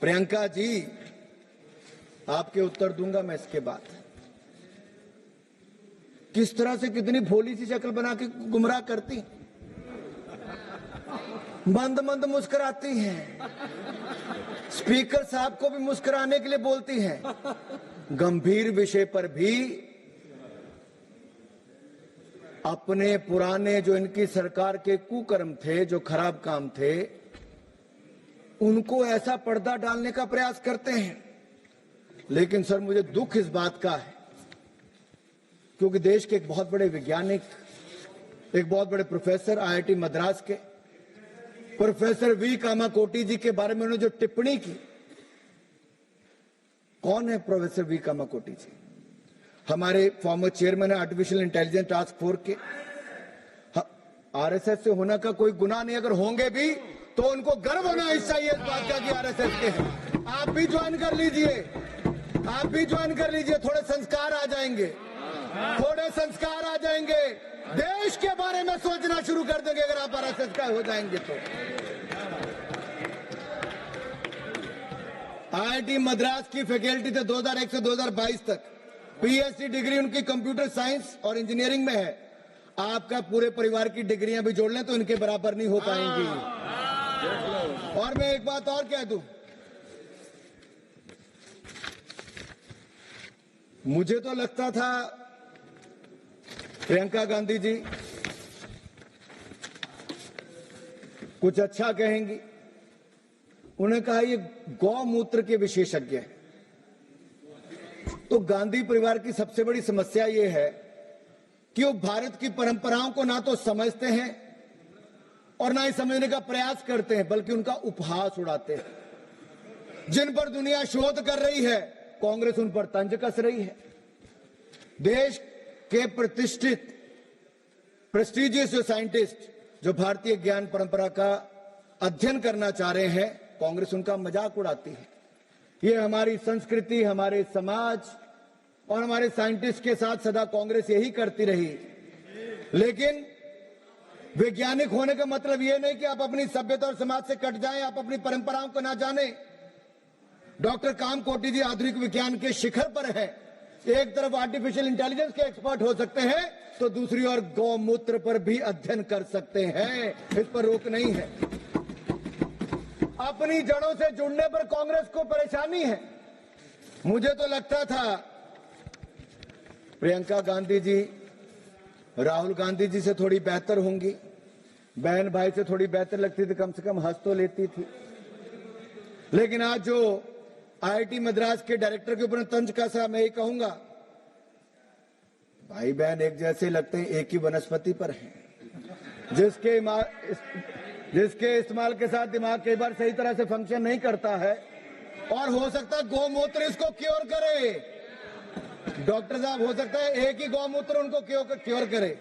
प्रियंका जी, आपके उत्तर दूंगा मैं इसके बाद। किस तरह से कितनी भोली सी शक्ल बना के गुमराह करती, मंद मंद मुस्कुराती हैं, स्पीकर साहब को भी मुस्कुराने के लिए बोलती हैं, गंभीर विषय पर भी अपने पुराने जो इनकी सरकार के कुकर्म थे, जो खराब काम थे, उनको ऐसा पर्दा डालने का प्रयास करते हैं। लेकिन सर, मुझे दुख इस बात का है क्योंकि देश के एक बहुत बड़े वैज्ञानिक, एक बहुत बड़े प्रोफेसर, आईआईटी मद्रास के प्रोफेसर वी कामाकोटी जी के बारे में उन्होंने जो टिप्पणी की। कौन है प्रोफेसर वी कामाकोटी जी? हमारे फॉर्मर चेयरमैन है आर्टिफिशियल इंटेलिजेंस टास्क फोर्स के। आरएसएस से होने का कोई गुनाह नहीं, अगर होंगे भी तो उनको गर्व होना चाहिए इस बात का कि आरएसएस के हैं। आप भी ज्वाइन कर लीजिए, आप भी ज्वाइन कर लीजिए, थोड़े संस्कार आ जाएंगे, थोड़े संस्कार आ जाएंगे, देश के बारे में सोचना शुरू कर देंगे अगर आप आरएसएस का हो जाएंगे तो। आईआईटी मद्रास की फैकल्टी थे 2001 से 2022 तक, पीएचडी डिग्री उनकी कंप्यूटर साइंस और इंजीनियरिंग में है। आपका पूरे परिवार की डिग्रियां भी जोड़ लें तो इनके बराबर नहीं हो पाएंगी। और मैं एक बात और कह दूं, मुझे तो लगता था प्रियंका गांधी जी कुछ अच्छा कहेंगी। उन्हें कहा ये गौमूत्र के विशेषज्ञ हैं। तो गांधी परिवार की सबसे बड़ी समस्या ये है कि वो भारत की परंपराओं को ना तो समझते हैं और ना ही समझने का प्रयास करते हैं, बल्कि उनका उपहास उड़ाते हैं। जिन पर दुनिया शोध कर रही है, कांग्रेस उन पर तंज कस रही है। देश के प्रतिष्ठित प्रेस्टिजियस जो साइंटिस्ट जो भारतीय ज्ञान परंपरा का अध्ययन करना चाह रहे हैं, कांग्रेस उनका मजाक उड़ाती है। ये हमारी संस्कृति, हमारे समाज और हमारे साइंटिस्ट के साथ सदा कांग्रेस यही करती रही। लेकिन वैज्ञानिक होने का मतलब यह नहीं कि आप अपनी सभ्यता और समाज से कट जाएं, आप अपनी परंपराओं को ना जाने। डॉक्टर कामकोटी जी आधुनिक विज्ञान के शिखर पर है। एक तरफ आर्टिफिशियल इंटेलिजेंस के एक्सपर्ट हो सकते हैं तो दूसरी ओर गौमूत्र पर भी अध्ययन कर सकते हैं, इस पर रोक नहीं है। अपनी जड़ों से जुड़ने पर कांग्रेस को परेशानी है। मुझे तो लगता था प्रियंका गांधी जी राहुल गांधी जी से थोड़ी बेहतर होंगी, बहन भाई से थोड़ी बेहतर लगती थी, कम से कम हंस तो लेती थी। लेकिन आज जो आईआईटी मद्रास के डायरेक्टर के ऊपर तंज कसा, मैं ये कहूंगा, भाई बहन एक जैसे लगते हैं, एक ही वनस्पति पर हैं। जिसके इस्तेमाल के साथ दिमाग कई बार सही तरह से फंक्शन नहीं करता है और हो सकता है गौमूत्र इसको क्योर करे। डॉक्टर साहब, हो सकता है एक ही गौमूत्र उनको क्योर करे।